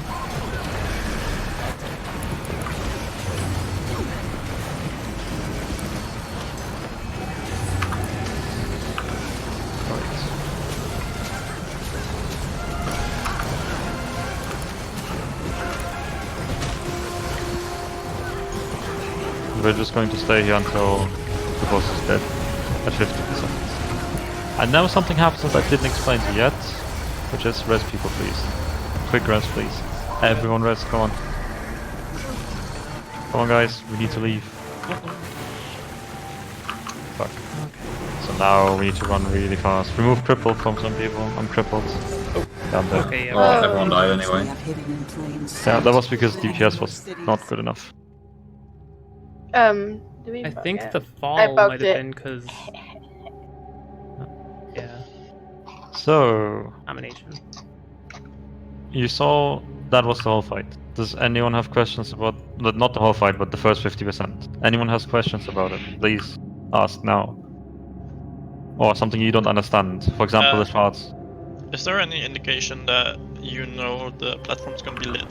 We're just going to stay here until the boss is dead at 50%. And now something happens that I didn't explain to you yet, which is rest people please. Quick rest please. Everyone rest, come on. Come on guys, we need to leave. Fuck. So now we need to run really fast. Remove cripple from some people. I'm crippled. Down there. Okay, yeah. Well, everyone died anyway. Yeah, that was because DPS was not good enough. Do we I bug think it? the I fall bugged might have it. been because. Yeah. So, Nomination. you saw that was the whole fight. Does anyone have questions about, not the whole fight, but the first 50%? Anyone has questions about it? Please ask now. Or something you don't understand. For example, the shards. Is there any indication that you know the platform's gonna be lit?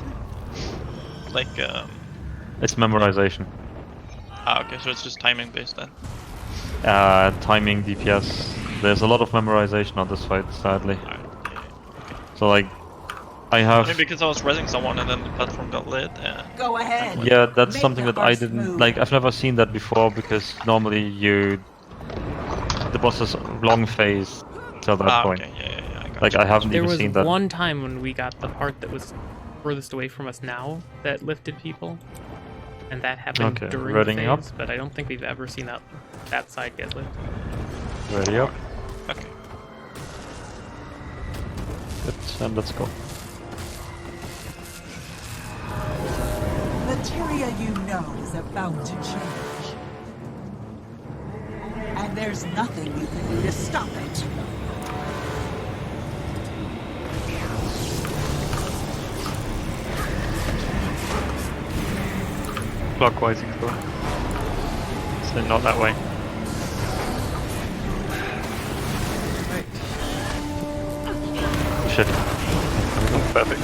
Like, It's memorization. okay, so it's just timing based then. Timing, DPS. There's a lot of memorization on this fight, sadly. Alright, yeah. So like, I have... Maybe because I was resing someone and then the platform got lit. Go ahead. Yeah, that's Make something the that I first didn't... move. Like, I've never seen that before, because normally the boss is long phase till that point. Okay, yeah, I got Like, you. I haven't There even was seen that. one time when we got the part that was furthest away from us now that lifted people, and that happened Okay, during readying the up. phase, but I don't think we've ever seen that side get lifted. Ready up. Okay. Good, and let's go. Materia you know is about to change. And there's nothing you can do to stop it. Clockwise you go. So not that way. Shit. Perfect.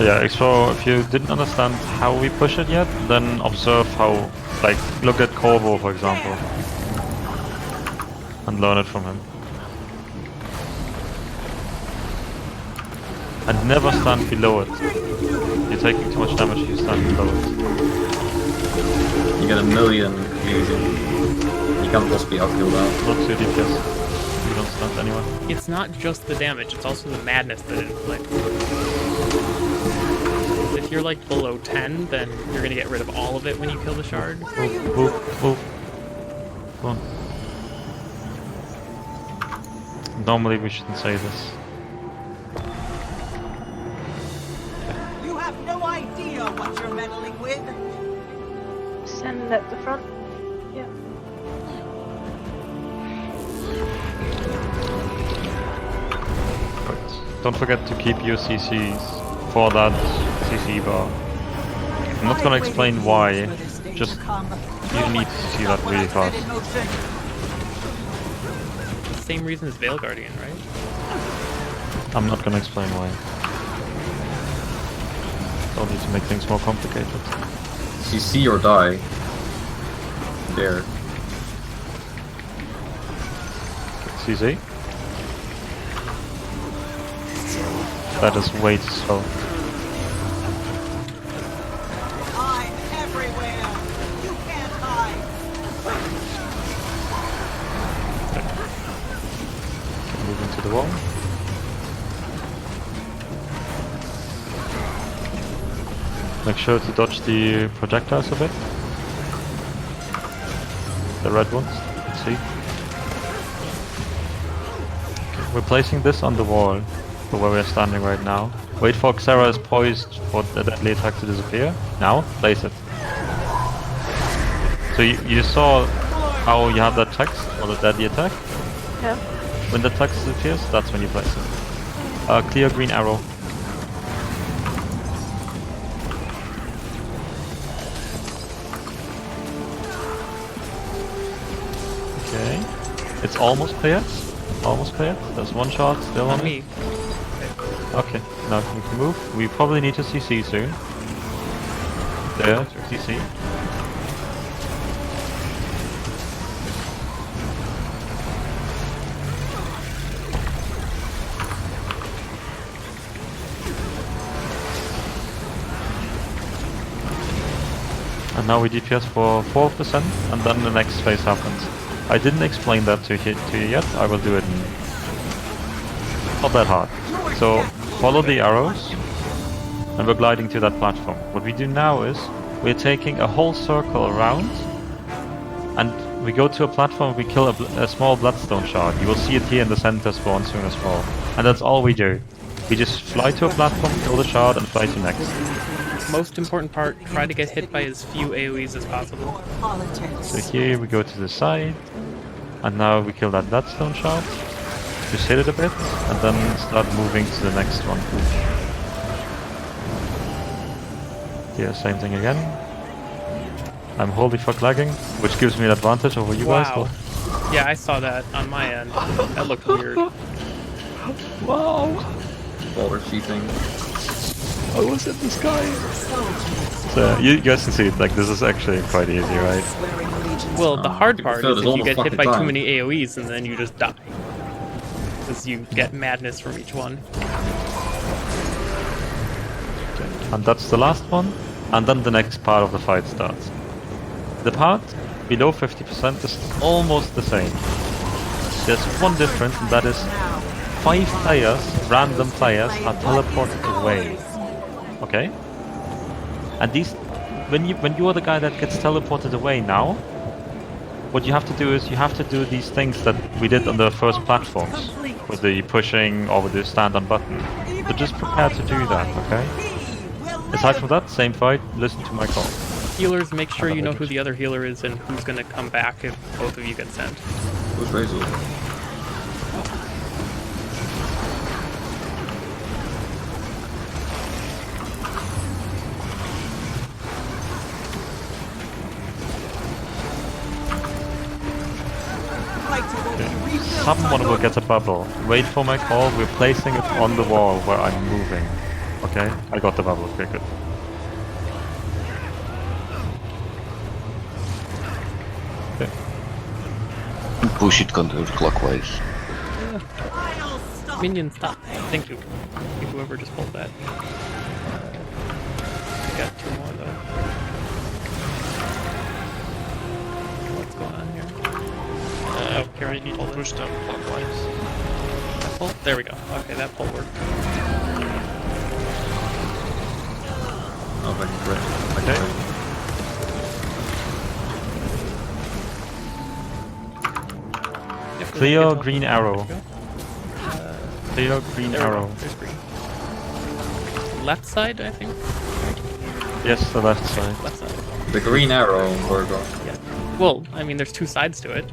Yeah, so if you didn't understand how we push it yet, then observe how, like, look at Corvo, for example. And learn it from him. And never stand below it. You're taking too much damage if you stand below it. You get a million easy. You can't possibly outkill that. Not 2 DPS. You don't stand anywhere. It's not just the damage, it's also the madness that it inflicts. If you're like below 10, then you're gonna get rid of all of it when you kill the shard. Move. Come on. Normally we shouldn't say this. You have no idea what you're meddling with. Send at the front. Yeah. Right. Don't forget to keep your CCs for that CC bar. I'm not gonna explain why, just you need to see that really fast. Same reason as Veil Guardian, right? I'm not gonna explain why. Don't need to make things more complicated. CC or die. There. CC? That is way too slow. I'm everywhere. You can't hide. Move into the wall. Make sure to dodge the projectiles a bit. The red ones, let's see. Okay, we're placing this on the wall, for where we're standing right now. Wait for Xera is poised for the deadly attack to disappear. Now, place it. So you saw how you have that text, or the deadly attack? Yeah. When the text disappears, that's when you place it. Clear green arrow. Okay. It's almost cleared. Almost cleared. There's one shot still on Me. Okay, now we can move. We probably need to CC soon. There, CC. And now we DPS for 4%, and then the next phase happens. I didn't explain that to you yet, I will do it not that hard. So, follow the arrows, and we're gliding to that platform. What we do now is, we're taking a whole circle around, and we go to a platform, we kill a small bloodstone shard. You will see it here in the center spawn soon as well. And that's all we do. We just fly to a platform, kill the shard, and fly to next. Most important part, try to get hit by as few AoEs as possible. So here we go to the side, And now we kill that stone shard. Just hit it a bit, and then start moving to the next one. Yeah, same thing again. I'm holy fuck lagging, which gives me an advantage over you guys. Wow. Yeah, I saw that on my end. That looked weird. Wow! Baller cheating. I was in the sky! So, you guys can see, like, this is actually quite easy, right? Well, the hard people part feel is this if all you the get hit fucking by too time. many AoEs and then you just die. Because you get madness from each one. And that's the last one, and then the next part of the fight starts. The part below 50% is almost the same. There's one difference, and that is 5 players, random players, are teleported away. Okay? And these, when you are the guy that gets teleported away now, what you have to do is you have to do these things that we did on the first platforms, with the pushing or with the stand on button. So just prepare to do that, okay? Aside from that, same fight, listen to my call. Healers, make sure you know who the other healer is and who's gonna come back if both of you get sent. Who's Razor? Someone will get a bubble. Wait for my call, we're placing it on the wall where I'm moving. Okay? I got the bubble, okay, good. Okay. Push it counterclockwise. Minion, stop. Thank you. Whoever just pulled that. We got 2 more though. What's going on here? Okay, I need to push them clockwise. That pull? There we go. Okay, that pull worked. Oh, like great. Okay. Yep, Clear we can green get arrow. Clear green there we arrow. go. There's green. Left side, I think? Yes, the left side. Left side. The green arrow, Virgo. Yeah. Well, I mean, there's 2 sides to it.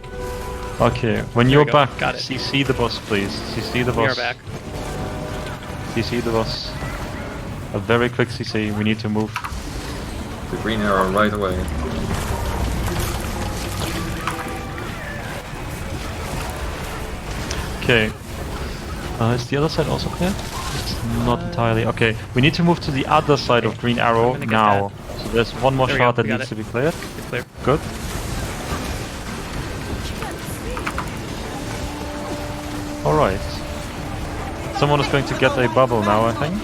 Okay, when There you're we go. back, Got it. CC the boss, please. CC the We boss. are back. CC the boss. A very quick CC, we need to move. The green arrow right away. Okay. Is the other side also clear? It's not entirely. Okay, we need to move to the other side of green arrow gonna get now. So there's one more There we shot go, that we got needs it. to be cleared. It's clear. Good. Alright. Someone is going to get a bubble now, I think.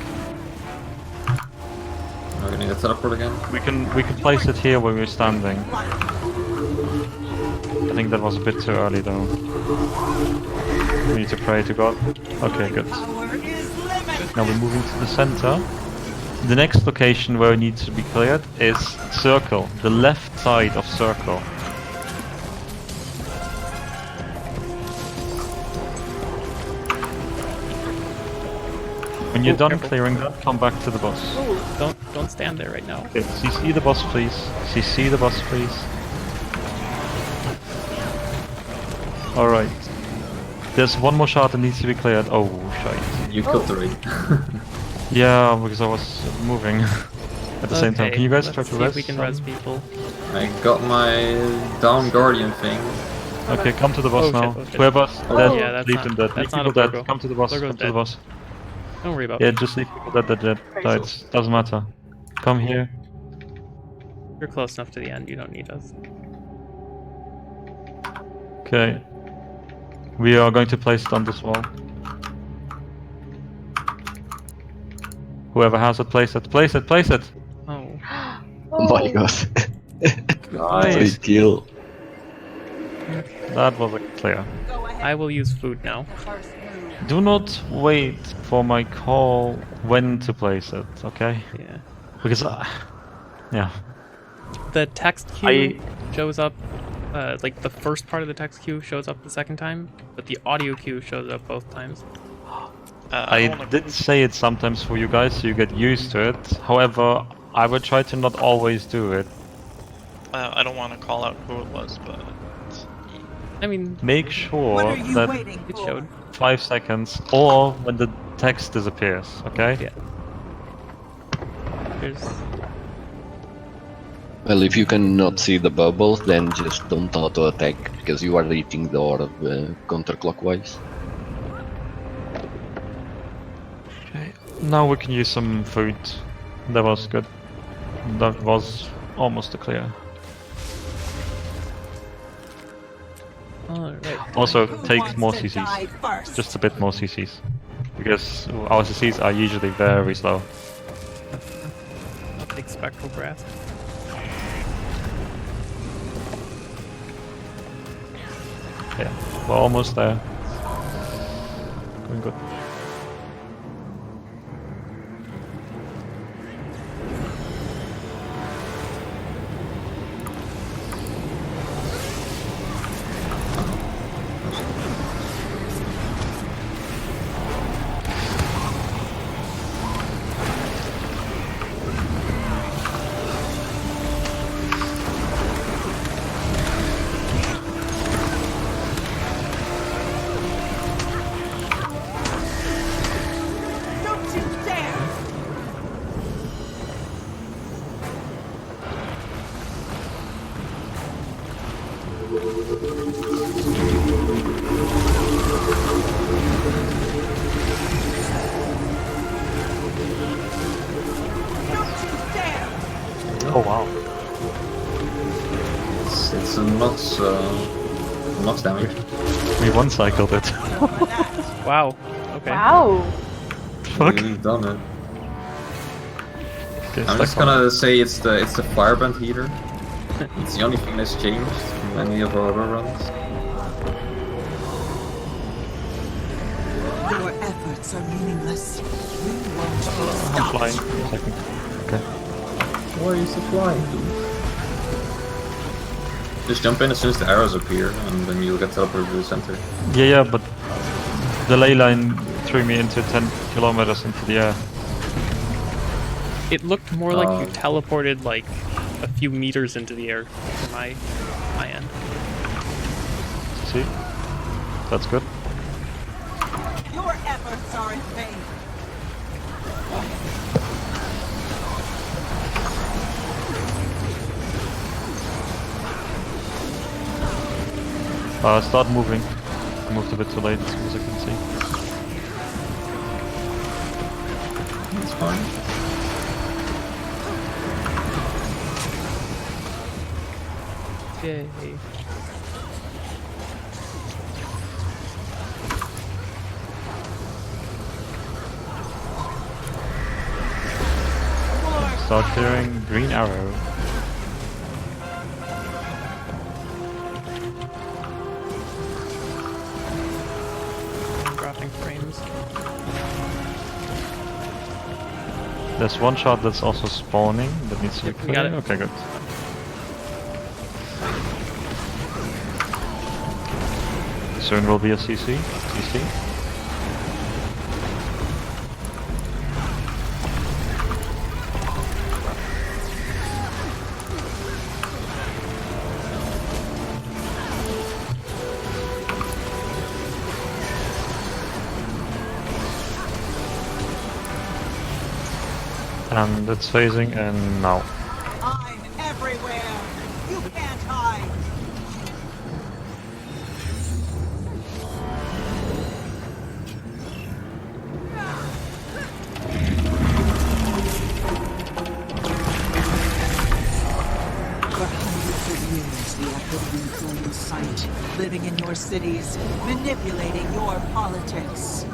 Are we gonna get teleport again? We can place it here where we're standing. I think that was a bit too early though. We need to pray to God. Okay, good. Now we're moving to the center. The next location where it needs to be cleared is circle, the left side of circle. When you're done Careful. clearing that, come back to the boss. Don't stand there right now. Okay, CC the boss, please. CC the boss, please. Alright. There's one more shot that needs to be cleared. Oh, shite. You killed the raid. Yeah, because I was moving at the same time. Okay, Can you guys let's try to see res? if we can res people. I got my down guardian thing. Okay, come to the boss Oh, shit, now. oh, shit. Whoever's Oh. dead, Yeah, that's leave not- them dead. that's Leave not a people dead. Virgo. Come to the boss. Virgo's Come to the dead. boss. Don't worry about Yeah, it. just leave people dead. It doesn't matter. Come here. You're close enough to the end. You don't need us. Okay. We are going to place it on this wall. Whoever has it, place it. Place it. Place it. Oh. Oh my god. Nice. Great kill. That was a clear. I will use food now. Do not wait for my call when to place it, okay? Yeah. Because yeah. The text queue shows up, like the first part of the text queue shows up the second time, but the audio queue shows up both times. I did say it sometimes for you guys, so you get used to it. However, I would try to not always do it. I don't want to call out who it was, but I mean, make What sure are you that waiting it for? showed. 5 seconds or when the text disappears, okay? Yeah. There's Well, if you cannot see the bubbles, then just don't auto attack because you are hitting the orb counterclockwise. Okay, now we can use some food. That was good. That was almost a clear. alright. Also, Who take wants more to CCs. die first? Just a bit more CCs. Because our CCs are usually very slow. I'll take Spectral Grasp. Yeah, we're almost there. Going good. Don't you dare! Don't you dare! Oh wow. It's a Nox damage. We one-cycled it. Wow. Okay. Wow. Fuck. We've done it. Okay, I'm just stack one. gonna say it's the fireband heater. It's the only thing that's changed from any of our other runs. Your efforts are meaningless. We won't be I'm stopped. flying for a second. Okay. Why are you so flying, dude? Just jump in as soon as the arrows appear, and then you'll get teleported to the center. Yeah, but the ley line threw me into 10 kilometers into the air. It looked more like you Oh. teleported like a few meters into the air from my end. See? That's good. Your efforts are in vain. Start moving. I moved a bit too late, as you can see. That's fine. Yay. Start clearing green arrow. I'm dropping frames. There's one shot that's also spawning that needs to be Yep, we got clear. it. Okay, good. Soon will be a CC. And it's phasing and now. I'm everywhere. You can't hide. For hundreds of years, we have been in plain sight, living in your cities, manipulating your politics.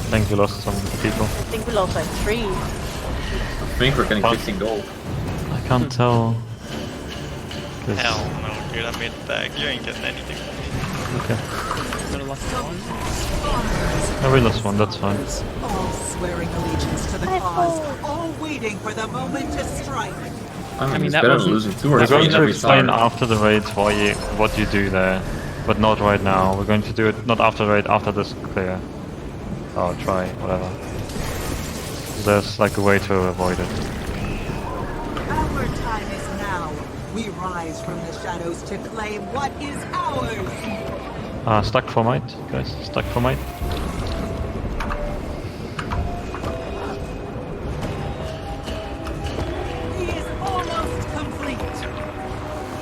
I think we lost some people. I think we lost like 3. I think we're getting Fuck. 15 gold. I can't tell. 'Cause- Hell no, dude, I'm in back. You ain't getting anything. Okay. Could have lost one. No, we lost one, that's fine. All swearing allegiance to the cause, all waiting for the moment to strike. I mean, mean, it's that better than wasn't- losing 2 or We're 3 going in to every explain start. after the raid what you do there. but not right now. We're going to do it not after raid, after this clear. Or try, whatever. There's like a way to avoid it. Our time is now. We rise from the shadows to claim what is ours. Stuck for might, guys. Stuck for might. He is almost complete.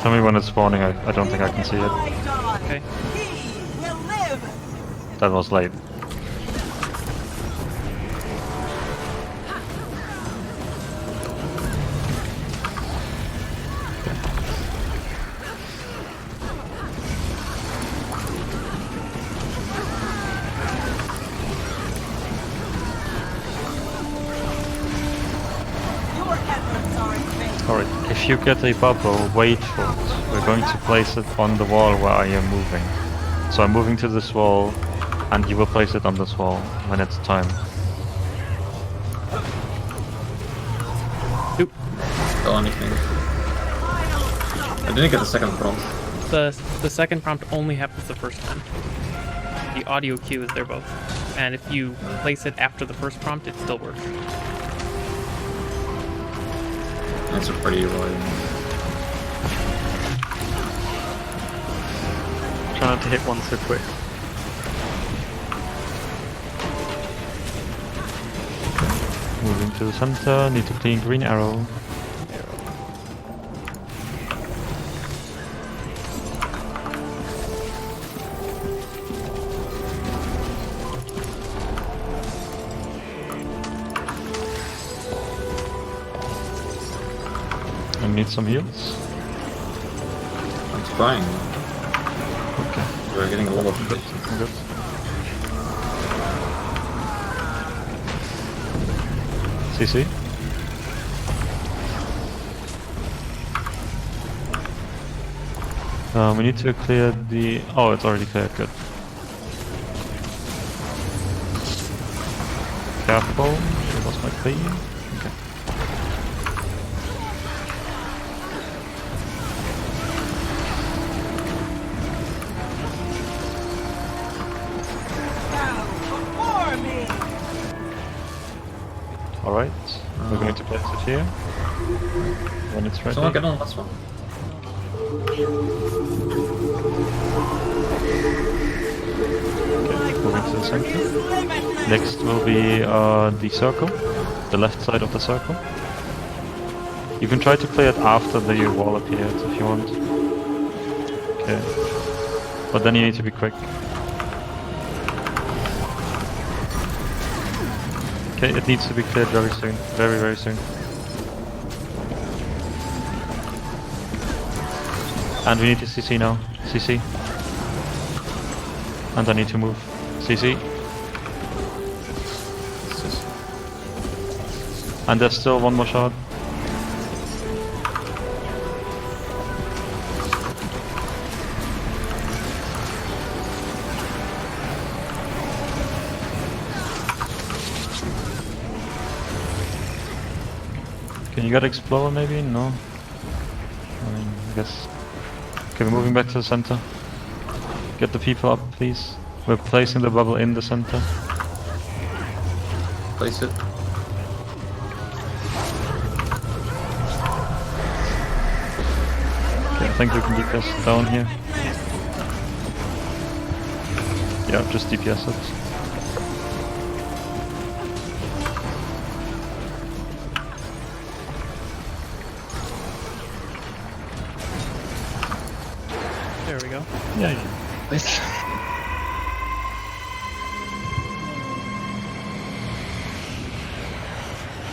Tell me when it's spawning. I don't think I can see it. Okay. He will live. That was late. Your efforts are in vain. Alright, if you get a bubble, wait for it. We're going to place it on the wall where I am moving. So I'm moving to this wall, and you will place it on this wall when it's time. Still anything. I didn't get the second prompt. The second prompt only happens the first time. The audio cue is there both. And if you place it after the first prompt, it still works. That's a pretty wide. Try not to hit one so quick. Moving to the center, need to clean green arrow. I need some heals. I'm trying. Okay, We're getting a lot of good. Good. CC. We need to clear the... Oh, it's already cleared, good. Careful, I lost my clean. Okay. Now, before me. Alright, we're going to place it here. When it's ready. Someone get on last one. Okay, moving to the center. Next will be the circle, the left side of the circle. You can try to play it after the wall appears if you want. Okay. But then you need to be quick. Okay, it needs to be cleared very soon. Very, very soon. And we need to CC now. CC. And I need to move. CC. And there's still one more shot. Can you get Explorer maybe? No? I guess. Okay, we're moving back to the center. Get the people up, please. We're placing the bubble in the center. Place it. Okay, I think we can DPS down here. Yeah, just DPS it. There we go. Yeah.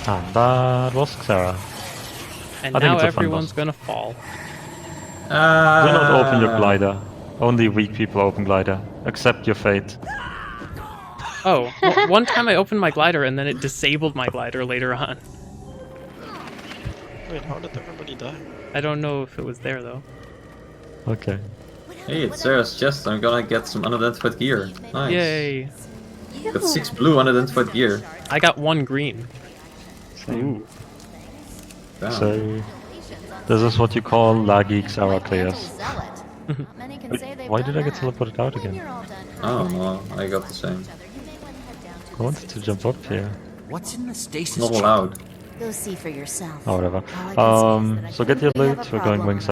And that was Xera. And I think now it's a fun everyone's boss. gonna fall. Do not open your glider. Only weak people open glider. Accept your fate. Oh, one time I opened my glider and then it disabled my glider later on. Wait, how did everybody die? I don't know if it was there though. Okay. Hey, it's Sarah's chest. I'm gonna get some unidentified gear. Nice. Yay! Got 6 blue unidentified gear. I got 1 green. Ooh. Damn. So, this is what you call laggy Xera clears. Not many can Wait, say they've why done did I get that. teleported out When again? you're all done I don't hiding know, and I got the same. each other, you may want to head down to I wanted to jump up here. What's in the stasis Not chamber? allowed. Go see for yourself. Oh, whatever. All I can say is that I So get couldn't your really have loot, a we're going problem wings